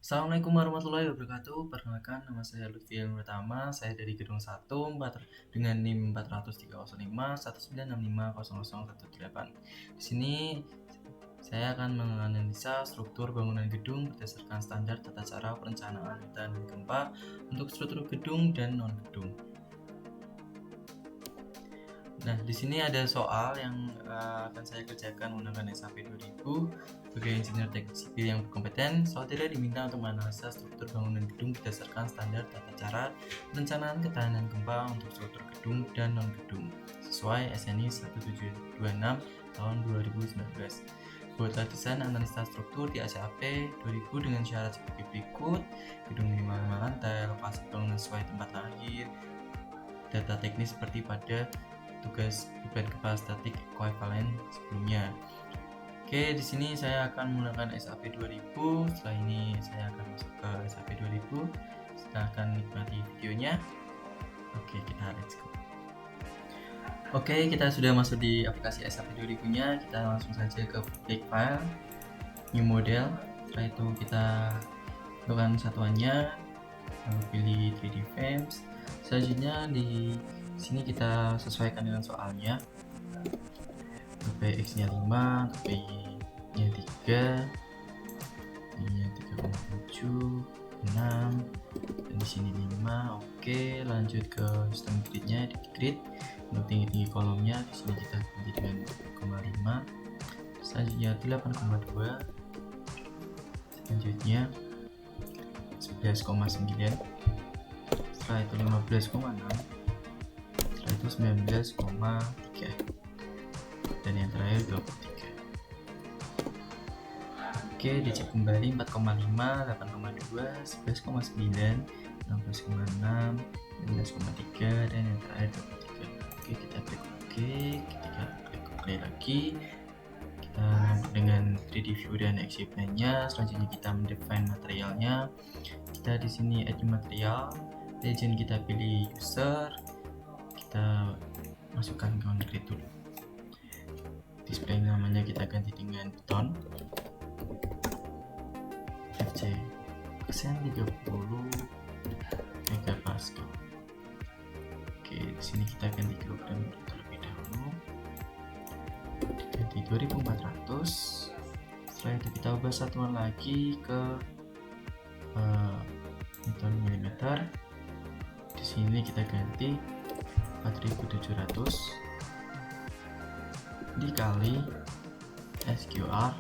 Assalamualaikum warahmatullahi wabarakatuh. Perkenalkan, nama saya Lutfi Pertama. Saya dari gedung 1 dengan NIM 40305 19650018. Di sini saya akan menganalisa struktur bangunan gedung berdasarkan standar tata cara perencanaan dan gempa untuk struktur gedung dan non gedung. Nah, di sini ada soal yang akan saya kerjakan menggunakan SAP 2000 sebagai insinyur teknik sipil yang berkompeten. Saudara diminta untuk menganalisa struktur bangunan gedung berdasarkan standar tata cara perencanaan ketahanan gempa untuk struktur gedung dan non gedung sesuai SNI 1726 tahun 2019. Buatlah desain analisa struktur di SAP 2000 dengan syarat sebagai berikut: gedung minimal 5 lantai, lokasi bangunan sesuai tempat lahir, data teknis seperti pada tugas beban gempa statik koevalen sebelumnya. Oke, di sini saya akan menggunakan SAP 2000. Setelah ini saya akan masuk ke SAP 2000. Silahkan nikmati videonya. Oke, kita let's go. Oke, kita sudah masuk di aplikasi SAP 2000-nya. Kita langsung saja ke public file, new model. Setelah itu kita tentukan satuannya, lalu pilih 3D frames. Selanjutnya di sini kita sesuaikan dengan soalnya. Untuk X nya 5, untuk Y nya 3, Y nya 3,7, 6, dan di sini 5. Oke, lanjut ke sistem gridnya, di grid. Untuk tinggi kolomnya di sini kita ganti dengan 5,5. Selanjutnya 8,2. Selanjutnya 11,9. Setelah itu 15,6. Setelah itu 19,3. Dan yang terakhir 23. Oke, dicek kembali 4,5, 8,2, 11,9, 16,6, 19,3, dan yang terakhir 23. Oke, kita klik OK. Ketika klik OK lagi, kita dengan 3D view dan exhibitnya. Selanjutnya kita mendefine materialnya. Kita di sini add new material, legend kita pilih user, kita masukkan concrete dulu. Display namanya kita ganti dengan beton, FC persen 30 megapascal. Oke, di sini kita ganti kilogram terlebih dahulu, diganti 2400. Setelah itu kita ubah satuan lagi ke Newton milimeter. Di sini kita ganti 4700 dikali SQR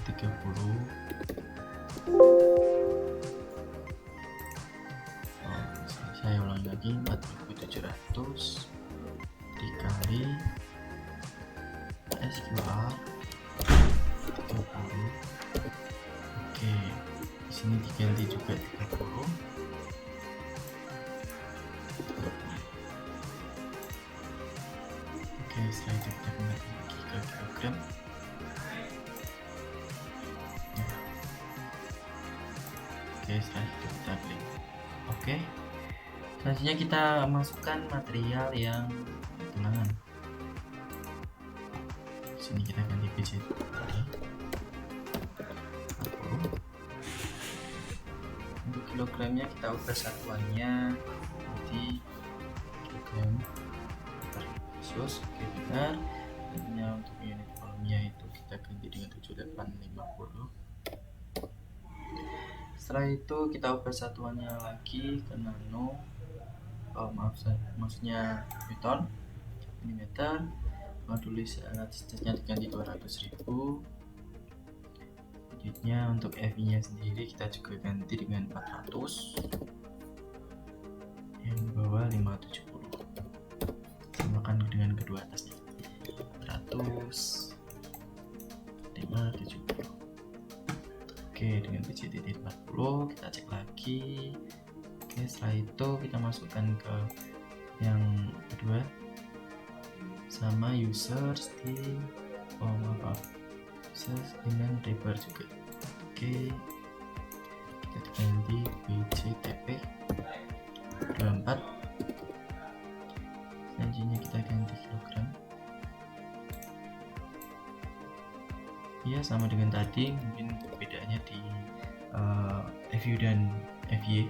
30. Saya ulangi lagi, 4700 dikali SQR 30. Oke, di sini diganti juga 30. Oke, setelah itu kita kembali lagi ke kilogram. Oke, setelah itu kita klik OK. Selanjutnya kita masukkan material yang tunangan. Di sini kita ganti BC 40. Untuk kilogramnya kita ubah satuannya jadi kilogram per Celsius. Oke, benar. Untuk unit volumenya itu kita ganti dengan 7850. Setelah itu kita ubah satuannya lagi ke nano, maksudnya newton milimeter. Tulis alat diganti 200.000. Unitnya untuk FI nya sendiri kita juga ganti dengan 400, yang bawah 570, samakan dengan kedua atasnya 400, 570. Oke, dengan BCTT 40 kita cek lagi. Oke, setelah itu kita masukkan ke yang kedua, sama user string user dengan rebar juga. Oke, kita ganti BCTP 24. Selanjutnya kita ganti kilogram. Ya, sama dengan tadi, mungkin perbedaannya di view dan FY.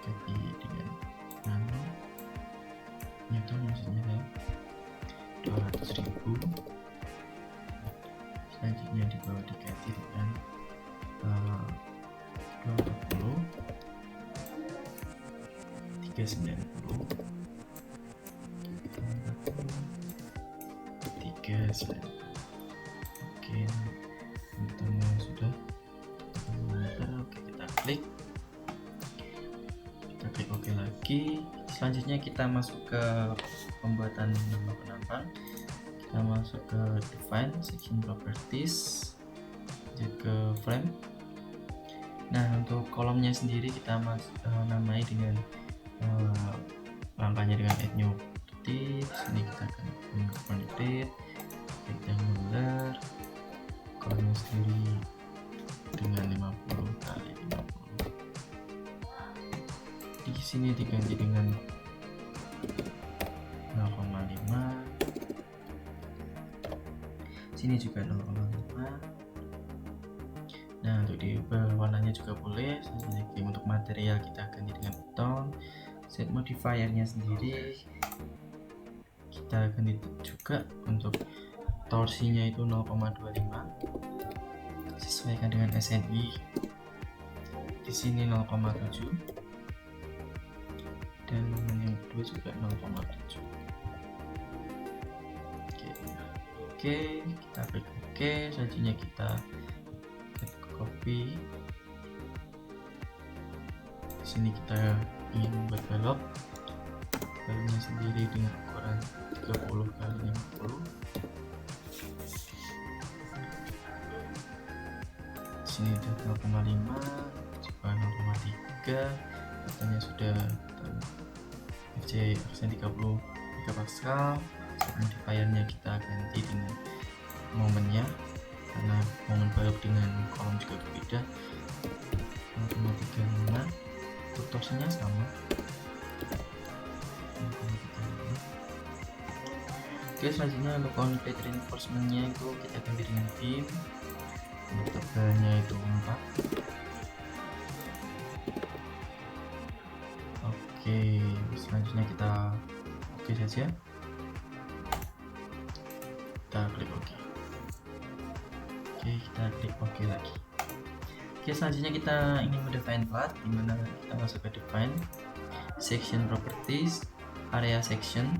Ganti dengan nano Newton, maksudnya 200.000. Selanjutnya di bawah diganti dengan 240, 390, 390. Oke, Newtonnya sudah. Oke, kita klik oke lagi. Selanjutnya kita masuk ke pembuatan nama penampang. Kita masuk ke define section properties, lanjut ke frame. Nah, untuk kolomnya sendiri kita namai dengan langkahnya dengan add new titik. Sini kita akan mengedit rectangular, kolomnya sendiri dengan 50 kali 50. Di sini diganti dengan 0,5. Sini juga 0,5. Nah, untuk diubah warnanya juga boleh. Untuk material kita ganti dengan tone. Set modifiernya sendiri kita ganti juga. Untuk torsinya itu 0,25. Sesuaikan dengan SNI. Di sini 0,7. Dan yang kedua juga 0,7. Oke, kita klik oke. Selanjutnya kita copy. Di sini kita ingin membuat balok. Baloknya sendiri dengan ukuran 30 kali 50. Di sini udah 0,5, juga 0,3. Katanya sudah FC aksen 30 megapascal. Modifiernya kita ganti dengan momennya, karena momen balok dengan kolom juga berbeda. 0,35. Untuk torsinya sama 0,35. Oke, selanjutnya untuk concrete reinforcementnya itu kita ganti dengan beam. Untuk tebalnya itu 4. Oke, selanjutnya kita oke saja. Kita klik OK. Oke, kita klik OK lagi. Oke, selanjutnya kita ingin mendefine plat, dimana kita masuk ke define section properties, area section.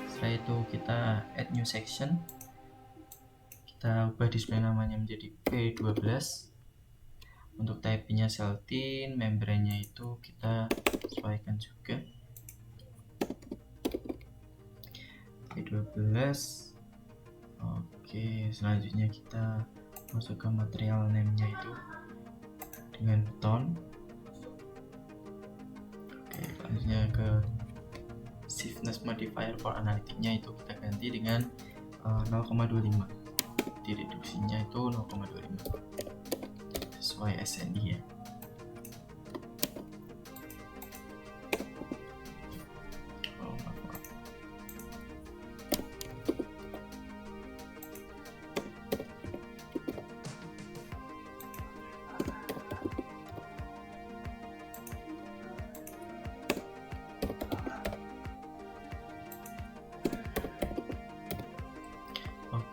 Setelah itu kita add new section. Kita ubah display namanya menjadi P12. Untuk type-nya celtin, membranenya itu kita sesuaikan juga P12. Oke, selanjutnya kita masuk ke material name-nya itu dengan tone. Oke, selanjutnya ke stiffness modifier for analytic-nya itu kita ganti dengan 0,25. Direduksinya itu 0,25 sesuai SNI ya.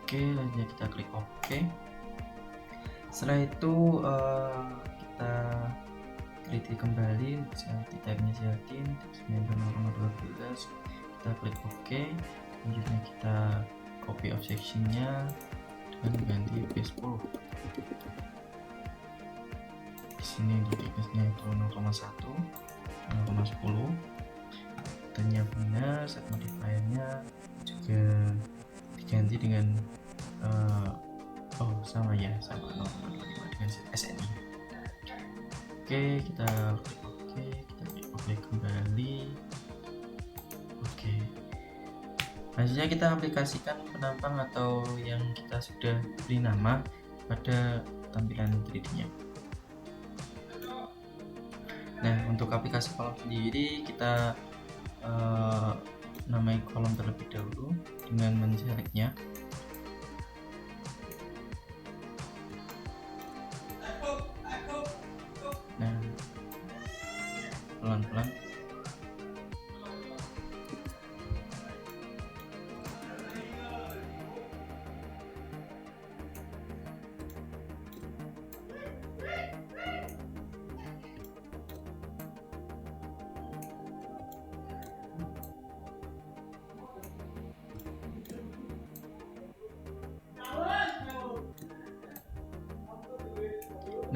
Oke, lanjutnya kita klik OK. Setelah itu kita teliti kembali celtin, type-nya celtin, member 0,12. Kita klik OK. Selanjutnya kita copy of section-nya dan ganti P10. Di sini di thickness-nya itu 0,1, 0,10. Ternyata benar, set modifier-nya juga diganti dengan sama ya, sama 0,25 dengan SNI. Oke, kita klik OK, kita klik OK kembali. Oke, selanjutnya kita aplikasikan penampang atau yang kita sudah beri nama pada tampilan 3D-nya. Nah, untuk aplikasi kolom sendiri kita namai kolom terlebih dahulu dengan menselectnya.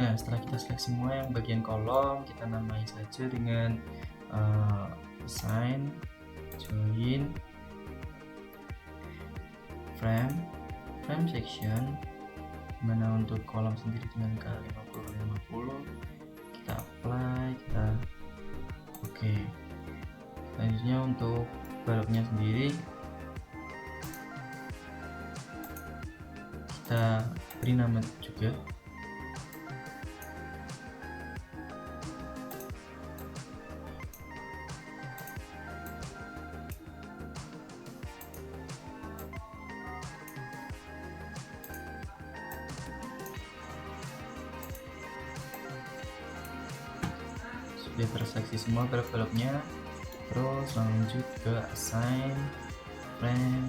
Nah, setelah kita seleksi semua yang bagian kolom, kita namai saja dengan assign, join, frame section, dimana untuk kolom sendiri dengan K50 kita apply, kita oke. Selanjutnya untuk baloknya sendiri kita beri nama juga. Sudah terseleksi semua balok-baloknya, terus lanjut ke assign, frame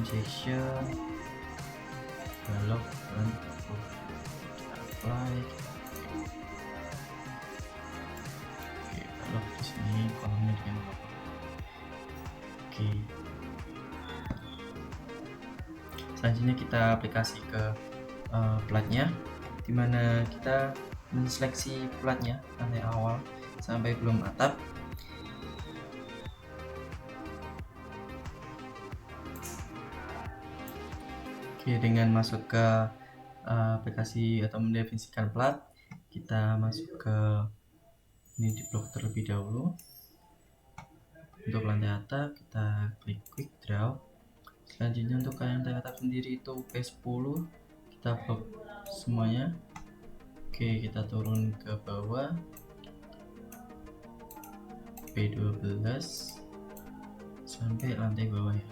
section, balok, dan apply. Oke, balok di sini kolomnya dengan balok. Oke, selanjutnya kita aplikasi ke platnya, dimana kita menseleksi platnya dari awal sampai belum atap. Oke, dengan masuk ke aplikasi atau mendefinisikan plat, kita masuk ke ini di blok terlebih dahulu. Untuk lantai atap kita klik quick draw. Selanjutnya untuk lantai atap sendiri itu P10, kita blok semuanya. Oke, kita turun ke bawah P12 sampai lantai bawah ya.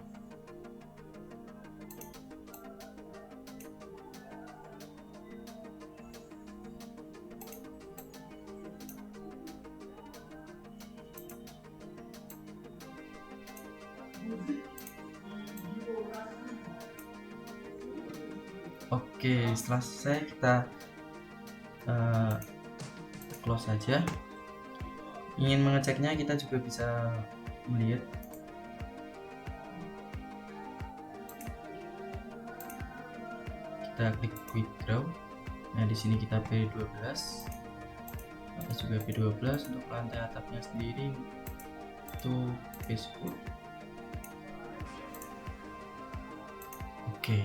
Oke, setelah selesai kita close saja. Ingin mengeceknya kita juga bisa melihat. Kita klik quick draw. Nah, di sini kita P12, atas juga P12. Untuk lantai atapnya sendiri itu P10. Oke.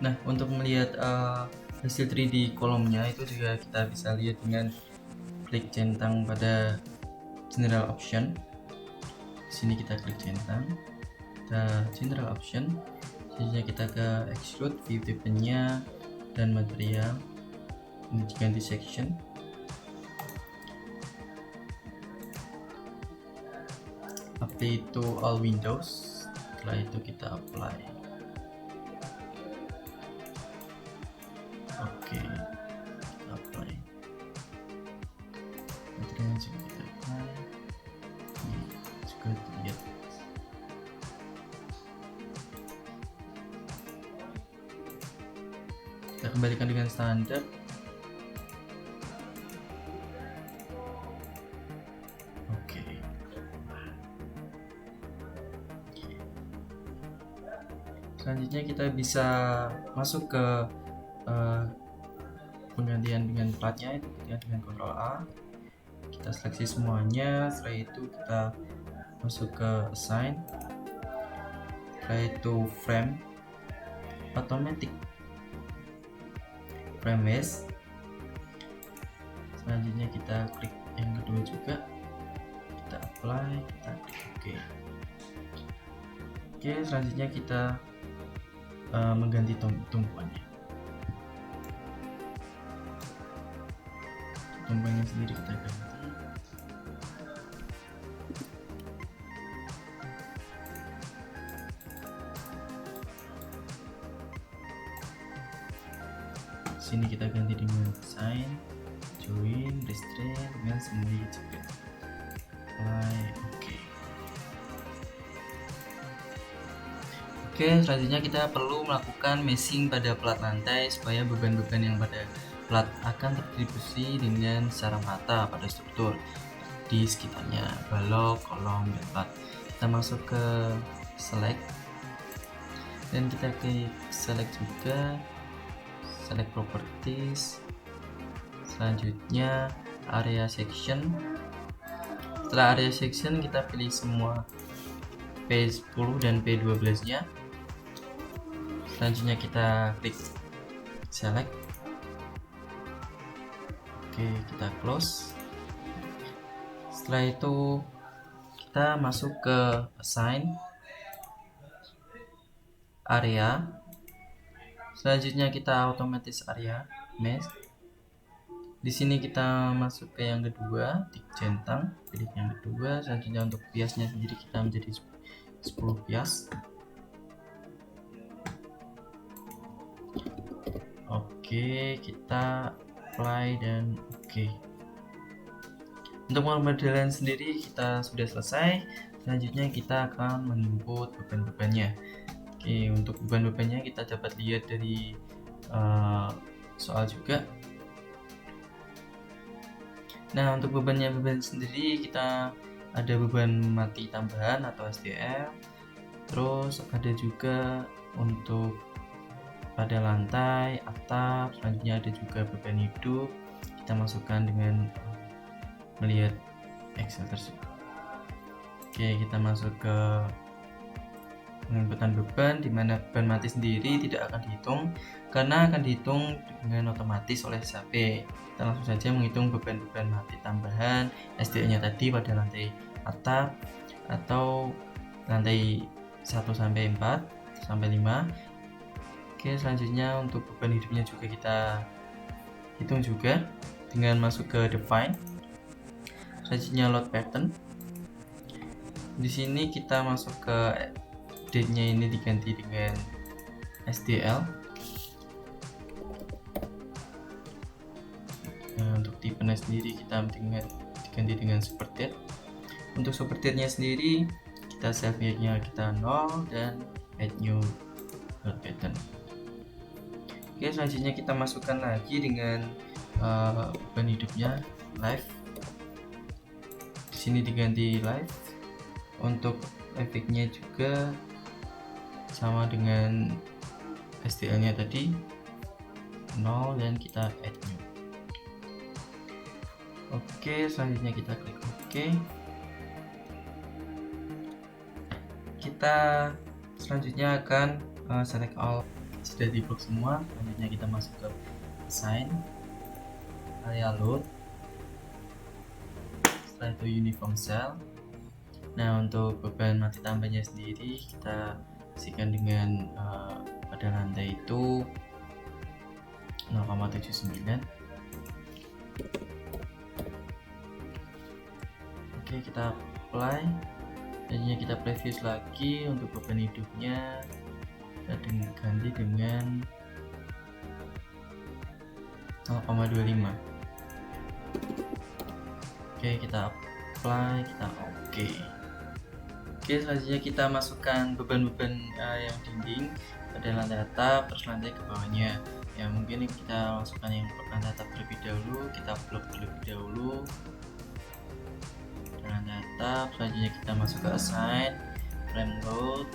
Nah, untuk melihat hasil 3D kolomnya itu juga kita bisa lihat dengan klik centang pada general option. Di sini kita klik centang, kita general option. Selanjutnya kita ke extrude view type-nya dan material. Ini diganti section. Update to all windows. Setelah itu kita apply. Oke, kita apply. Materialnya juga kita apply. Ini juga terlihat. Kita kembalikan dengan standar. Oke. Selanjutnya kita bisa masuk ke penggantian dengan platnya, itu dengan Ctrl A. Kita seleksi semuanya, setelah itu kita masuk ke assign, setelah itu frame automatic, frame base. Selanjutnya kita klik yang kedua juga, kita apply, kita klik OK. Oke, selanjutnya kita mengganti tumpuannya. Tumpuannya sendiri kita ganti. Sini kita ganti dengan sign, join, restrain dengan sendiri juga. Apply, oke. Oke, selanjutnya kita perlu melakukan meshing pada plat lantai supaya beban-beban yang pada plat akan terdistribusi dengan secara merata pada struktur. di sekitarnya, balok, kolom, dan part. Kita masuk ke select dan kita klik select juga, select properties, selanjutnya area section. Setelah area section kita pilih semua P10 dan P12 nya. Selanjutnya kita klik select. Oke, kita close. Setelah itu kita masuk ke assign area. Selanjutnya kita otomatis area mesh. Di sini kita masuk ke yang kedua, tik centang, pilih yang kedua. Selanjutnya untuk biasnya sendiri kita menjadi 10 bias. Oke, kita apply dan oke. Untuk pemodelan sendiri kita sudah selesai. Selanjutnya kita akan menginput beban-bebannya. Oke, untuk beban-bebannya kita dapat lihat dari soal juga. Nah, untuk beban sendiri kita ada beban mati tambahan atau SDL. Terus ada juga untuk pada lantai, atap. Selanjutnya ada juga beban hidup. Kita masukkan dengan melihat Excel tersebut. Oke, kita masuk ke penginputan beban, di mana beban mati sendiri tidak akan dihitung karena akan dihitung dengan otomatis oleh SAP. Kita langsung saja menghitung beban-beban mati tambahan SDL-nya tadi pada lantai atap atau lantai 1 sampai 4 sampai 5. Oke, selanjutnya untuk beban hidupnya juga kita hitung juga dengan masuk ke define. Selanjutnya load pattern. Di sini kita masuk ke date-nya, ini diganti dengan SDL. Nah, untuk tipenya sendiri kita diganti dengan super date. Untuk super date-nya sendiri kita save nya kita 0 dan add new load pattern. Oke, selanjutnya kita masukkan lagi dengan beban hidupnya live. Di sini diganti live. Untuk efeknya juga sama dengan STL-nya tadi 0 dan kita add new. Oke, selanjutnya kita klik OK. Kita selanjutnya akan select all, sudah di blok semua. Selanjutnya kita masuk ke assign area load, setelah itu uniform cell. Nah, untuk beban mati tambahnya sendiri kita kasihkan dengan pada lantai itu 0,79. Oke, kita apply. Selanjutnya kita preview lagi. Untuk beban hidupnya kita ganti dengan 0,25. Oke, kita apply, kita oke. Oke, selanjutnya kita masukkan beban-beban yang dinding pada lantai atap, terus lantai ke bawahnya. Ya, mungkin kita masukkan yang lantai atap terlebih dahulu, kita blok terlebih dahulu lantai atap. Selanjutnya kita masuk ke assign, frame load,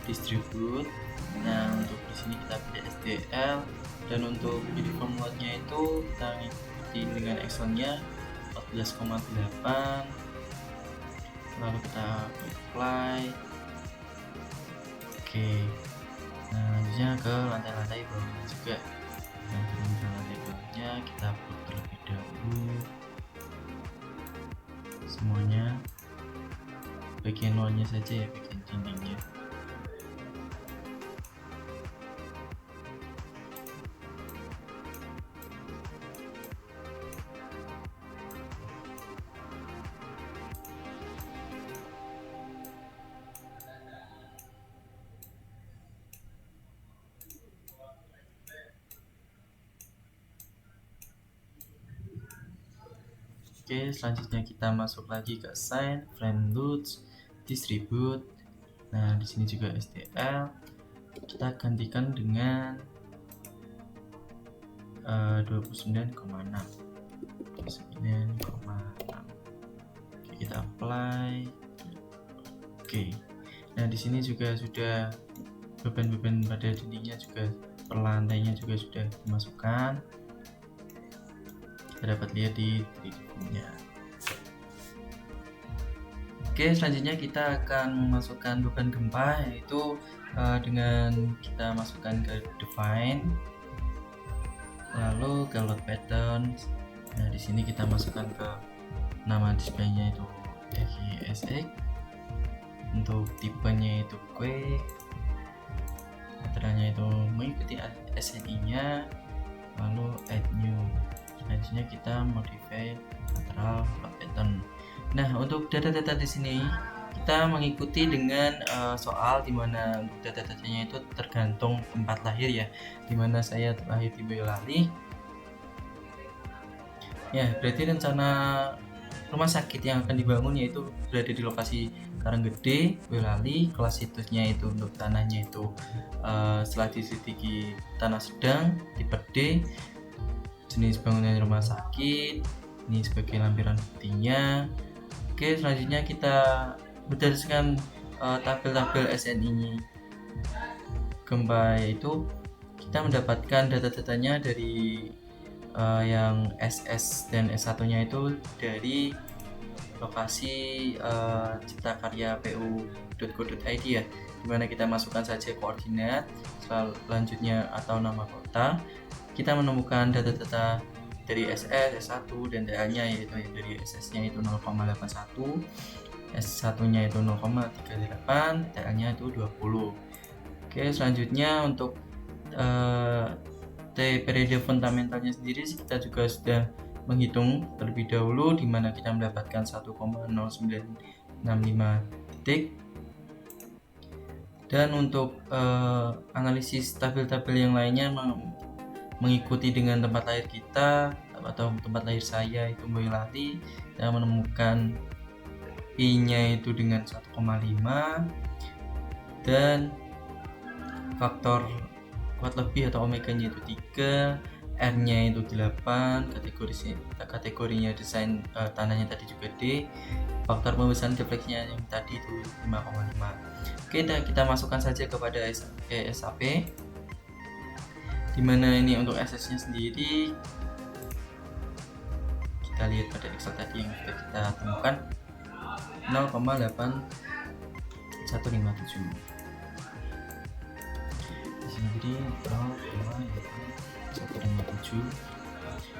distribute. Nah, untuk di sini kita pilih SDL, dan untuk uniform load-nya itu kita ikuti dengan Excel-nya 14,8. Lalu kita apply. Oke, nah selanjutnya ke lantai-lantai bawahnya juga. Nah, untuk lantai bawahnya kita blok terlebih dahulu semuanya, bagian luarnya saja ya, bagian dindingnya. Oke, selanjutnya kita masuk lagi ke assign, frame loads, distribute. Nah, di sini juga STL. Kita gantikan dengan 29,6. 29,6. kita apply. Oke. Nah, di sini juga sudah beban-beban pada dindingnya juga per lantainya juga sudah dimasukkan. Kita dapat lihat di 3D view-nya. Oke, selanjutnya kita akan memasukkan beban gempa, yaitu dengan kita masukkan ke define, lalu ke load pattern. Nah, di sini kita masukkan ke nama displaynya itu EGSX, untuk tipenya itu Quake, meterannya itu mengikuti SNI-nya, lalu add new. Selanjutnya kita modify lateral load pattern. Nah, untuk data-data di sini kita mengikuti dengan soal dimana untuk data-datanya itu tergantung tempat lahir ya, dimana saya lahir di Boyolali ya, berarti rencana rumah sakit yang akan dibangun yaitu berada di lokasi Karanggede, Boyolali. Kelas situsnya itu untuk tanahnya itu setelah diselidiki tanah sedang tipe D, jenis bangunan rumah sakit ini sebagai lampiran buktinya. Oke, selanjutnya kita berdasarkan tabel-tabel SNI gempa, yaitu kita mendapatkan data-datanya dari yang SS dan S1 nya itu dari lokasi ciptakarya pu.go.id ya, dimana kita masukkan saja koordinat selanjutnya atau nama kota. Kita menemukan data-data dari SS, S1 dan DL-nya, yaitu dari SS-nya itu 0,81, S1-nya itu 0,38, DL-nya itu 20. Oke, selanjutnya untuk periode fundamentalnya sendiri kita juga sudah menghitung terlebih dahulu, di mana kita mendapatkan 1,0965 titik. Dan untuk analisis tabel-tabel yang lainnya mengikuti dengan tempat lahir kita atau tempat lahir saya itu Boyolali, kita menemukan I-nya itu dengan 1,5 dan faktor kuat lebih atau omega-nya itu 3, R-nya itu 8, kategorinya desain tanahnya tadi juga D, faktor pembesaran defleksinya yang tadi itu 5,5. Oke, kita masukkan saja kepada SAP, dimana ini untuk SS-nya sendiri kita lihat pada Excel tadi yang sudah kita temukan 0,8157. Di sini jadi 0,157.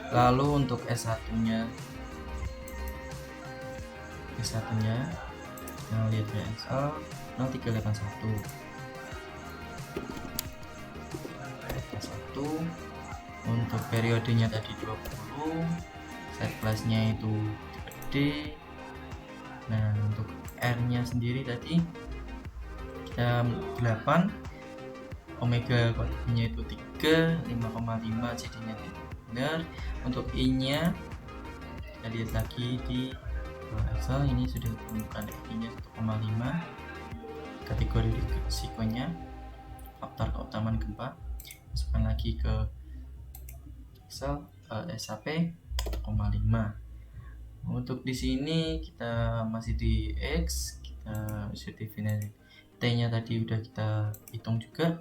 Lalu untuk S1-nya kita lihat di Excel 0381. Untuk periodenya tadi 20, set class-nya itu D. Nah, untuk R-nya sendiri tadi kita 8, omega kuadratnya itu 3, 5,5 jadinya benar. Untuk I-nya kita lihat lagi di Excel, ini sudah ditemukan I-nya 1,5, kategori risikonya faktor keutamaan gempa, masukkan lagi ke Excel SAP 0,5. Untuk di sini kita masih di X, kita sudah definisi T-nya tadi udah kita hitung juga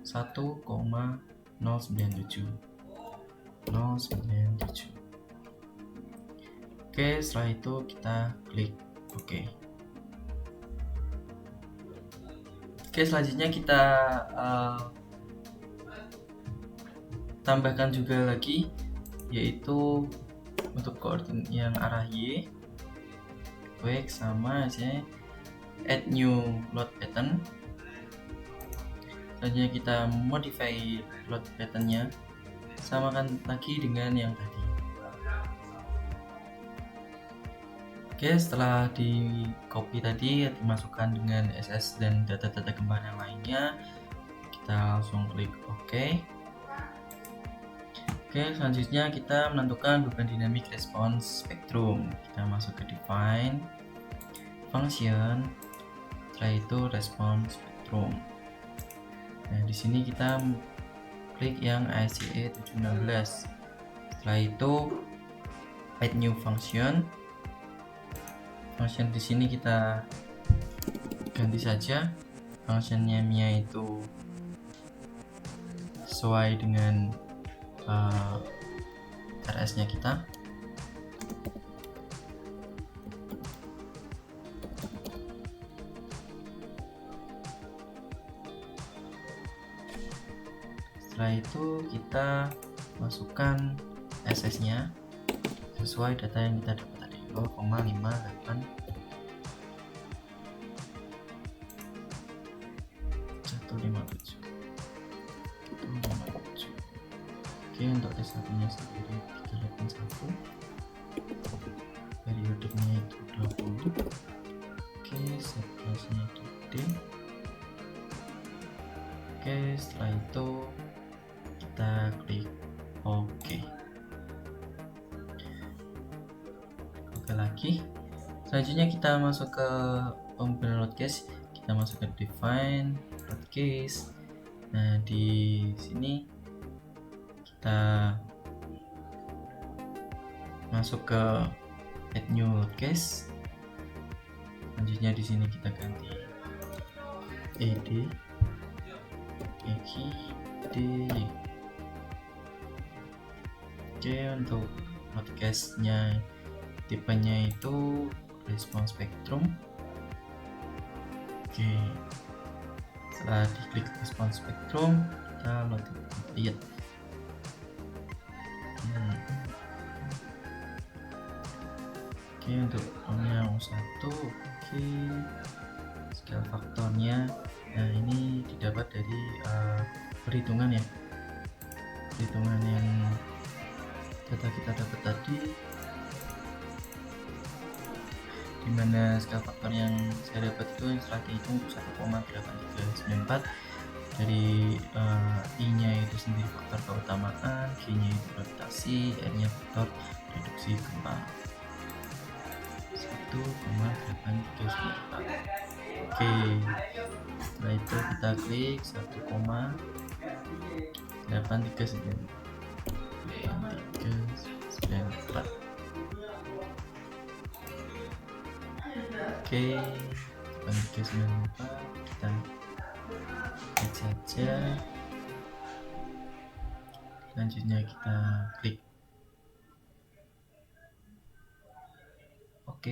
1,097. Oke, setelah itu kita klik OK. Oke, selanjutnya kita tambahkan juga lagi, yaitu untuk koordinat yang arah Y, baik sama aja add new load pattern. Selanjutnya kita modify load patternnya, samakan lagi dengan yang tadi. Oke, setelah di copy tadi dimasukkan dengan SS dan data-data gempa yang lainnya, kita langsung klik OK. Oke, selanjutnya kita menentukan beban dynamic response spectrum. Kita masuk ke define function, setelah itu response spectrum. Nah, di sini kita klik yang ICE 716. Setelah itu add new function function di sini kita ganti saja functionnya Mia itu sesuai dengan RS nya kita. Setelah itu kita masukkan SS nya sesuai data yang kita dapat tadi, 0,58 157. Oke, untuk S1 nya sendiri 381, periodenya itu 20. Oke, set kelasnya itu D. Oke, setelah itu kita klik OK. Oke lagi. Selanjutnya kita masuk ke pembukaan load case. Kita masuk ke define load case. Nah, di sini kita masuk ke add new load case. Selanjutnya di sini kita ganti ed EKDY. Oke, untuk load case nya tipenya itu response spectrum. Oke, setelah diklik response spectrum kita load lihat. Oke, untuk yang U1, oke, scale faktornya, nah ini didapat dari perhitungan ya, perhitungan yang data kita dapat tadi, dimana skala faktor yang saya dapat itu setelah dihitung 1,8394. Dari I nya itu sendiri faktor keutamaan, G nya itu gravitasi, R nya faktor reduksi gempa 1,8394. Oke, setelah itu kita klik 1,8394. Oke, 8394 kita klik saja. Selanjutnya kita klik OK.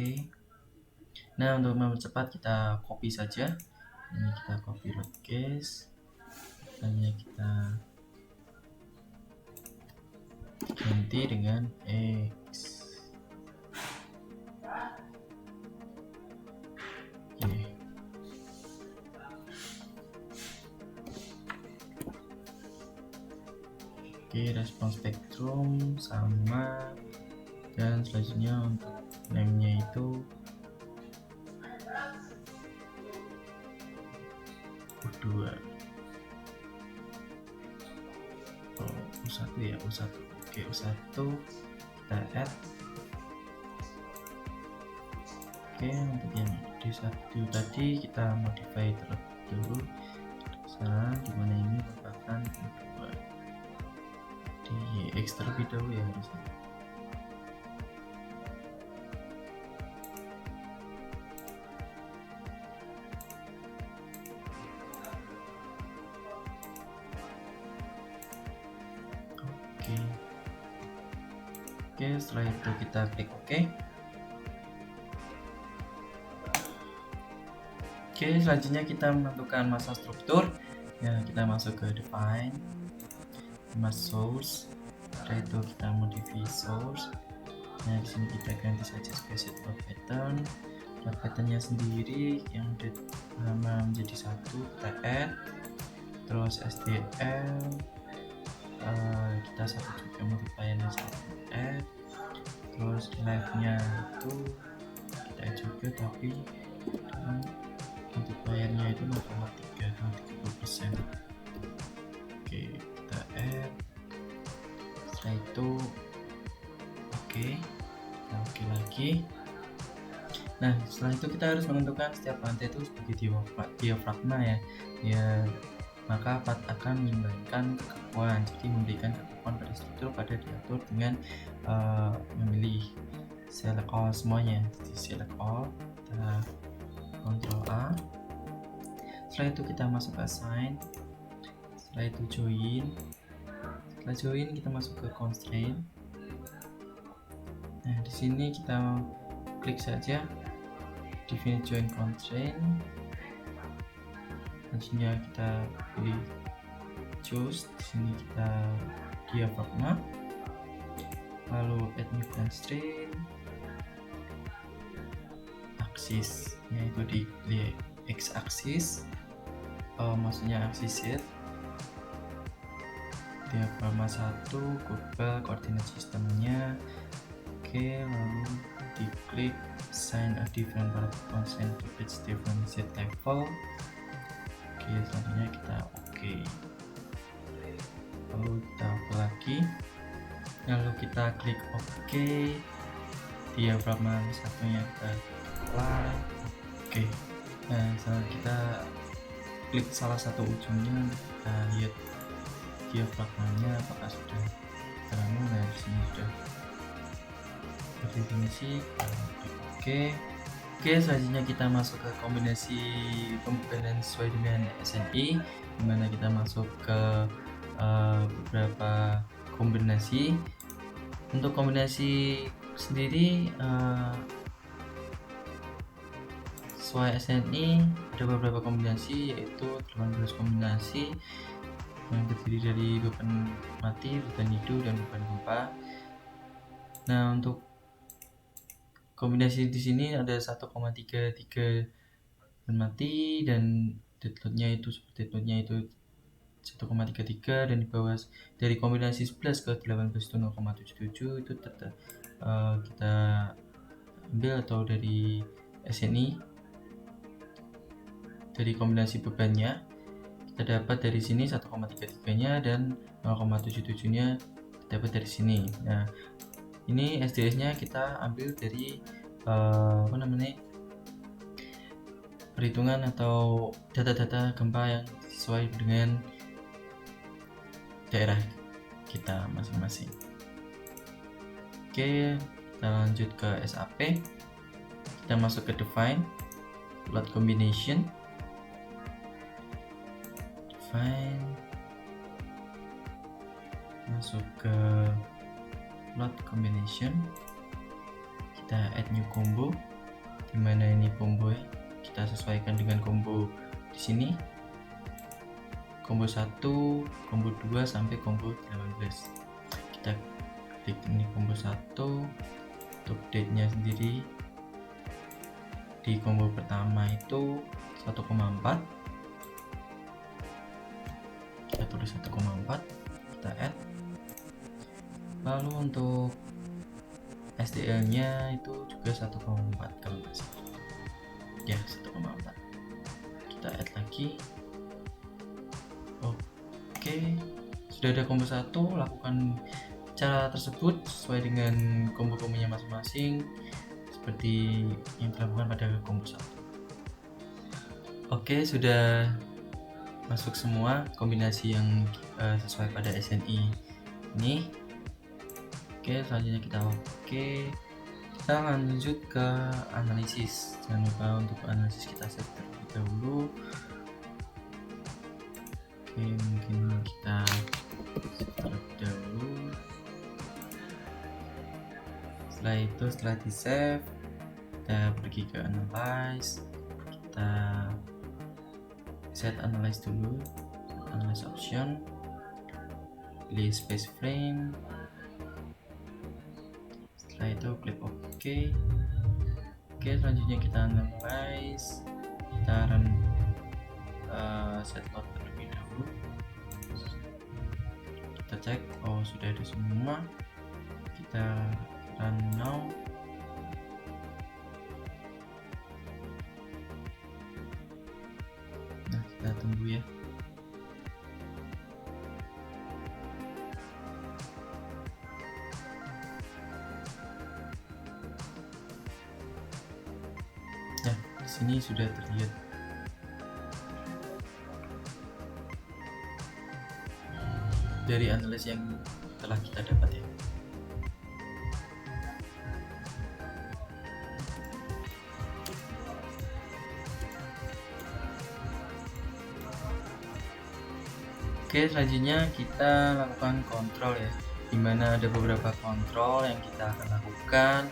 Nah, untuk mempercepat kita copy saja. Ini kita copy load case. Hanya kita ganti dengan X. Oke, respons spektrum sama, dan selanjutnya untuk name-nya itu U2. U1 ya, U1. Oke, U1 kita add. Oke, untuk yang D1 tadi kita modify terlebih dulu, salah dimana ini merupakan U2 di X terlebih dahulu ya harusnya. Oke, setelah itu kita klik OK. Oke, selanjutnya kita menentukan massa struktur. Ya, kita masuk ke define mass source. Setelah itu kita modify source. Nah, di sini kita ganti saja spesial plot pattern. Plot patternnya sendiri yang lama menjadi 1 kita add. Terus SDL kita satu juga multiplyernya 1 add. Terus live-nya itu kita add juga, tapi multiplyernya itu 0,3 atau 30%. Oke, kita add. Setelah itu oke, kita oke lagi. Nah, setelah itu kita harus menentukan setiap lantai itu sebagai diafragma ya. Maka part akan menyumbangkan kekakuan, jadi memberikan kekakuan pada struktur pada diatur dengan memilih select all semuanya. Jadi select all, kita Ctrl A. Setelah itu kita masuk ke assign, setelah itu join. Setelah join kita masuk ke constraint. Nah, di sini kita klik saja definite join constraint. Selanjutnya kita pilih choose. Di sini kita diafragma, lalu add new constraint, axis, yaitu di x axis, maksudnya axis Z, diafragma 1, global koordinat sistemnya. Oke, lalu diklik assign a different variable constraint to each different Z level. Oke, selanjutnya kita oke. Lalu kita oke lagi, lalu kita klik oke, diafragma satunya kita apply. Oke, nah setelah kita klik salah satu ujungnya, kita lihat diafragmanya apakah sudah terbangun. Nah, di sini sudah berdefinisi. Oke, selanjutnya kita masuk ke kombinasi komponen sesuai dengan SNI, dimana kita masuk ke beberapa kombinasi. Untuk kombinasi sendiri sesuai SNI ada beberapa kombinasi, yaitu 18 kombinasi yang terdiri dari beban mati, beban hidup, dan beban gempa. Nah, untuk kombinasi di sini ada 1,33 beban mati, dan deadloadnya itu deadloadnya itu 1,33, dan di bawah dari kombinasi 11 ke 18 itu 0,77. Itu tetap kita ambil atau dari SNI. Dari kombinasi bebannya kita dapat dari sini 1,33 nya, dan 0,77 nya dapat dari sini. Nah, ini SDS nya kita ambil dari perhitungan atau data-data gempa yang sesuai dengan daerah kita masing-masing. Oke, kita lanjut ke SAP. Kita masuk ke define load combination, masuk ke load combination, kita add new combo, dimana ini combo kita sesuaikan dengan combo di sini, combo 1, combo 2 sampai combo 18. Kita klik ini combo 1. Untuk date nya sendiri di combo pertama itu 1,4, kita tulis 1,4, kita add. Lalu untuk SDL nya itu juga 1,4 kalau nggak salah ya, 1,4. Kita add lagi. Oke, sudah ada combo 1. Lakukan cara tersebut sesuai dengan combo-kombonya masing-masing seperti yang dilakukan pada combo 1. Oke, sudah masuk semua kombinasi yang sesuai pada SNI ini. Oke, selanjutnya kita kita lanjut ke analisis. Jangan lupa untuk analisis kita set terlebih dahulu. Oke, mungkin kita set terlebih dahulu. Setelah itu, setelah di save, kita pergi ke analyze, kita set analyze dulu, analyze option, pilih space frame. Setelah itu klik OK. Oke, selanjutnya kita analyze, kita run set load terlebih dahulu. Kita cek, oh sudah ada semua. Kita run now. Nah, kita tunggu ya. Nah, di sini sudah terlihat dari analisis yang telah kita dapat ya. Oke, selanjutnya kita lakukan kontrol ya, dimana ada beberapa kontrol yang kita akan lakukan,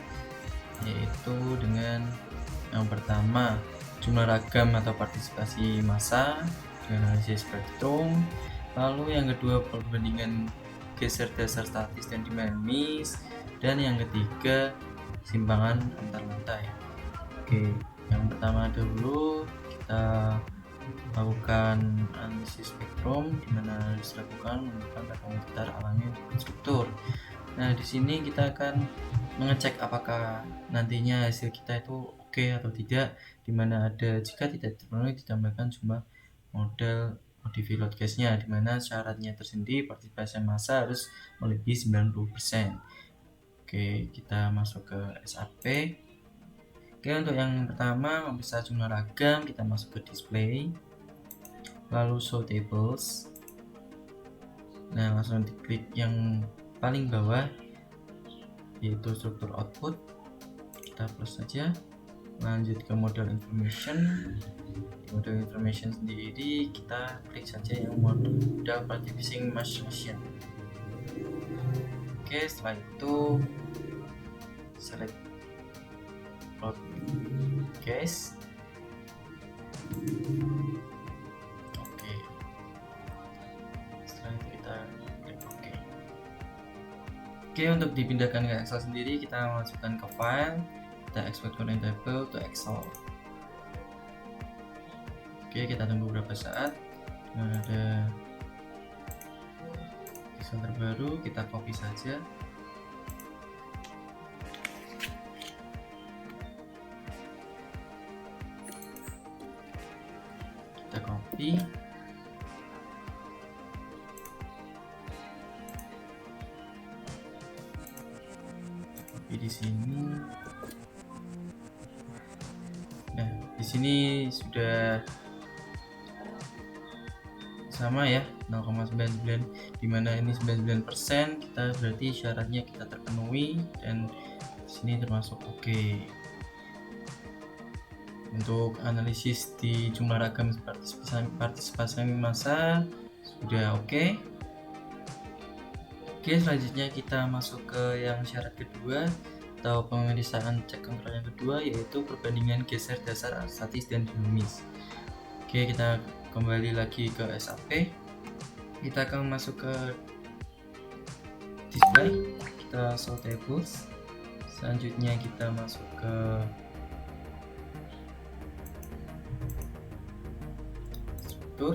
yaitu dengan yang pertama jumlah ragam atau partisipasi massa dengan analisis spektrum, lalu yang kedua perbandingan geser dasar statis dan dinamis, dan yang ketiga simpangan antar lantai. Oke, yang pertama dulu kita lakukan analisis spektrum, di mana dilakukan menggunakan ragam getar alami untuk struktur. Nah, di sini kita akan mengecek apakah nantinya hasil kita itu oke atau tidak, di mana ada jika tidak terpenuhi ditambahkan jumlah model modify load gas-nya, di mana syaratnya tersendiri partisipasi massa harus melebihi 90%. Oke, kita masuk ke SAP. Oke, untuk yang pertama memeriksa jumlah ragam, kita masuk ke display, lalu show tables. Nah, langsung diklik yang paling bawah yaitu struktur output, kita plus saja. Lanjut ke model information. Di model information sendiri kita klik saja yang model participation machine. Oke, setelah itu select load gas. Oke, setelah itu kita klik OK. Oke, untuk dipindahkan ke Excel sendiri kita masukkan ke file, kita export connect table to Excel. Oke, kita tunggu beberapa saat. Nah, ada Excel terbaru, kita copy saja. Kita copy. Copy di sini. Nah, di sini sudah sama ya, 0,99, dimana ini 99%, kita berarti syaratnya kita terpenuhi dan di sini termasuk oke. Untuk analisis di jumlah ragam partisipasi massa sudah oke. Oke, selanjutnya kita masuk ke yang syarat kedua atau pemeriksaan cek kontrol yang kedua, yaitu perbandingan geser dasar statis dan dinamis. Oke, kita kembali lagi ke SAP. Kita akan masuk ke display, kita show tables. Selanjutnya kita masuk ke struktur,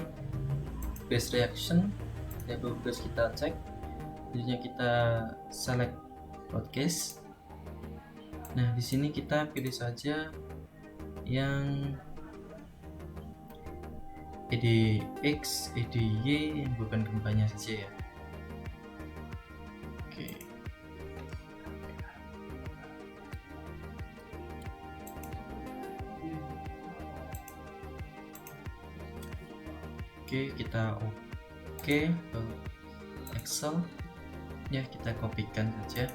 base reaction, table base kita cek. Selanjutnya kita select load gas. Nah, di sini kita pilih saja yang EDX, EDY yang bukan gempanya saja ya. Oke. Oke, kita oke ke Excel. Ya, kita kopikan saja.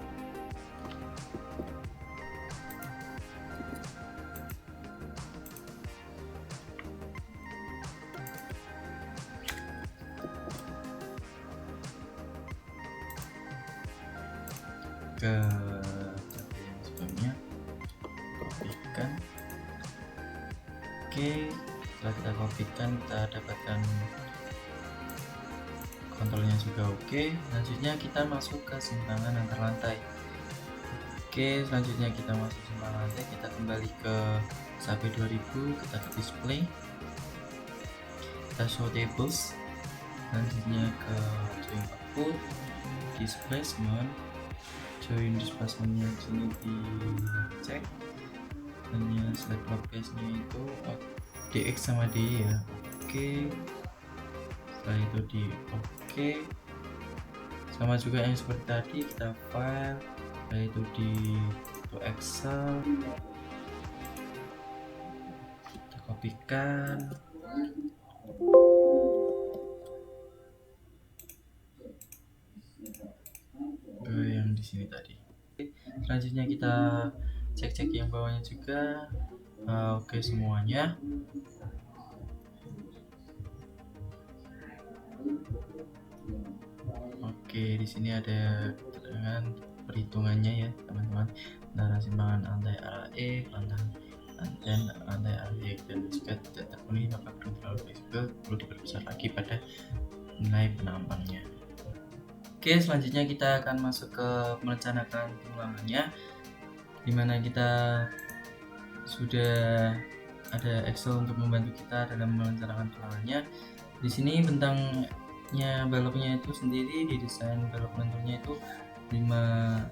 Ke tabel yang sebelumnya, kopikan. Oke, setelah kita kopikan kita dapatkan kontrolnya juga oke. Selanjutnya kita masuk ke simpangan antar lantai. Oke, selanjutnya kita masuk simpangan lantai, kita kembali ke SAP 2000, kita ke display, kita show tables. Selanjutnya ke join output, displacement, join displacementnya sini dicek, hanya select load gas-nya itu DX sama DY ya. Oke, setelah itu di oke, sama juga yang seperti tadi, kita file, setelah itu di Excel, kita kopikan. Yang di sini tadi. Selanjutnya kita cek-cek yang bawahnya juga. Oke semuanya. Oke, di sini ada keterangan perhitungannya ya teman-teman, antara simpangan lantai area E, lantai area E, dan jika tidak terpenuhi maka gedung terlalu fleksibel perlu diperbesar lagi pada nilai penampungannya. Oke, selanjutnya kita akan masuk ke merencanakan pengulangannya, dimana kita sudah ada Excel untuk membantu kita dalam merencanakan pengulangannya. Di sini bentangnya baloknya itu sendiri didesain balok lenturnya itu 50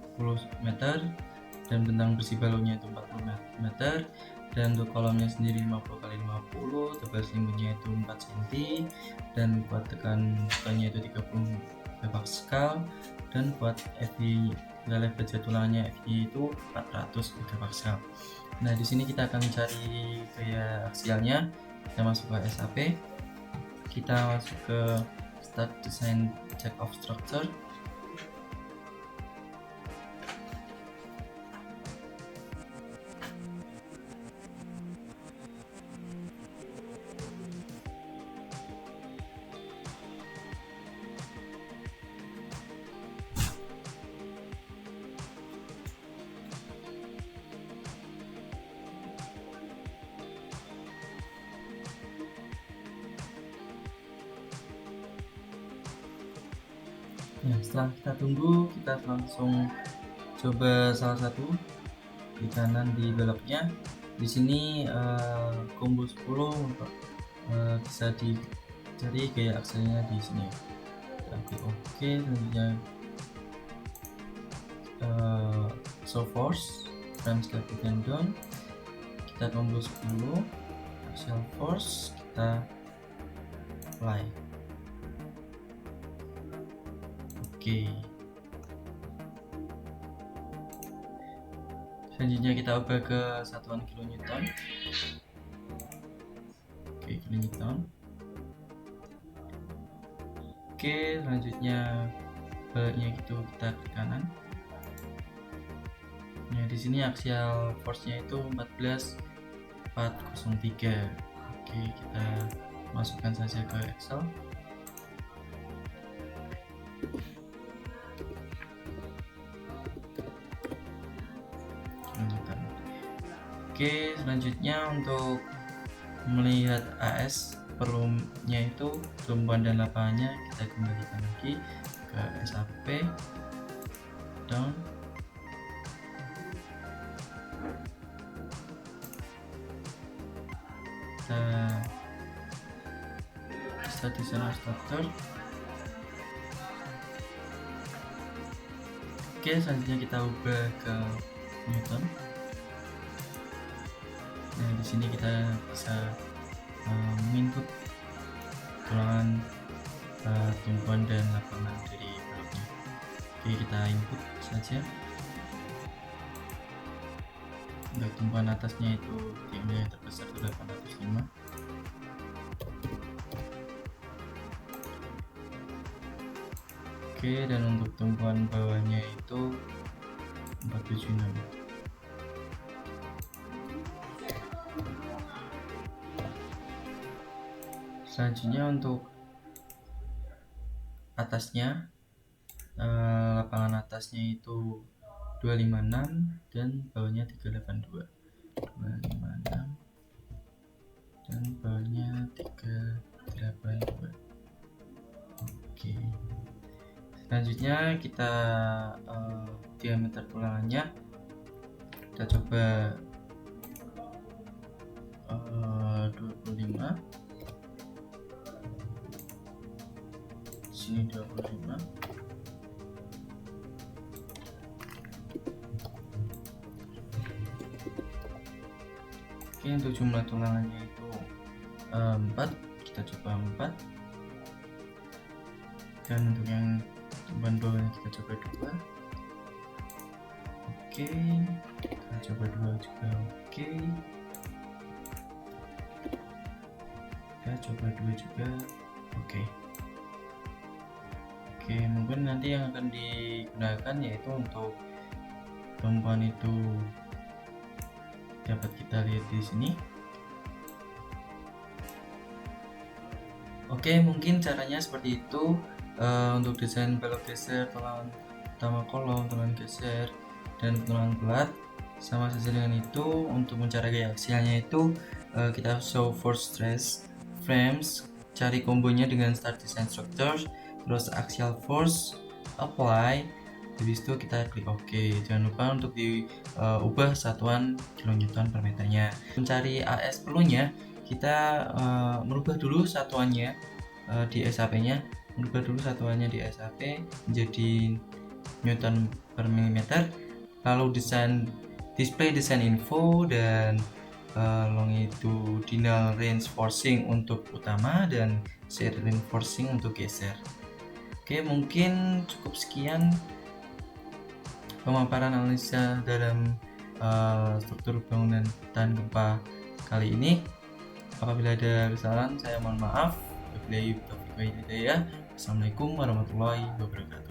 meter dan bentang bersih baloknya itu 40 meter, dan untuk kolomnya sendiri 50 kali 50, tebal selimutnya itu 4 cm, dan kuat tekan bukanya itu 30 megapascal, dan kuat FI leleh baja tulangnya FI itu 400 megapascal. Nah, di sini kita akan mencari gaya aksialnya. Kita masuk ke SAP, kita masuk ke Start Design Check of Structure. Nah, setelah kita tunggu, kita langsung coba salah satu di kanan di beloknya. Di sini combo 10 bisa dicari gaya aksinya di sini. Oke, selanjutnya show force, frame scale and down. Kita combo 10, axial force, kita apply. Oke. Selanjutnya kita ubah ke satuan kilonewton. Oke, kilonewton. Oke, selanjutnya baliknya gitu kita ke kanan. Nah, di sini axial force-nya itu 14,403. Oke, kita masukkan saja ke Excel. Oke, selanjutnya untuk melihat AS perlunya itu tumpuan dan lapangannya, kita kembalikan lagi ke SAP down. Kita start design structure. Oke, selanjutnya kita ubah ke Newton. Nah, di sini kita bisa menginput tulangan tumpuan dan lapangan dari bloknya. Oke, kita input saja. Untuk tumpuan atasnya itu yang terbesar itu 805. Oke, dan untuk tumpuan bawahnya itu 476. Selanjutnya untuk atasnya, lapangan atasnya itu 256 dan bawahnya 382. 256 dan bawahnya 382. Oke. Selanjutnya kita diameter tulangannya kita coba 25. Sini 25. Oke, untuk jumlah tulangannya itu 4, kita coba 4. Dan untuk yang tumpuan bawahnya kita coba 2. Oke, kita coba 2 juga. Oke, kita coba 2 juga. Oke. Oke, mungkin nanti yang akan digunakan yaitu untuk tumpuan itu dapat kita lihat di sini. Oke, mungkin caranya seperti itu. Untuk desain belok geser, tulangan utama kolom, tulangan geser, dan tulangan pelat. Sama saja dengan itu, untuk mencari gaya aksialnya itu kita show force stress frames, cari kombonya dengan start design structure, terus axial force, apply, habis itu kita klik OK. Jangan lupa untuk diubah satuan kilonewton per meternya. Mencari AS perlunya, kita merubah dulu satuannya di SAP-nya, merubah dulu satuannya di SAP menjadi newton per milimeter, lalu display desain info dan longitudinal reinforcing untuk utama dan shear reinforcing untuk geser. Oke, mungkin cukup sekian pemaparan analisa dalam struktur bangunan tahan gempa kali ini. Apabila ada kesalahan, saya mohon maaf. Wabillahi taufiq wal hidayah. Assalamualaikum warahmatullahi wabarakatuh.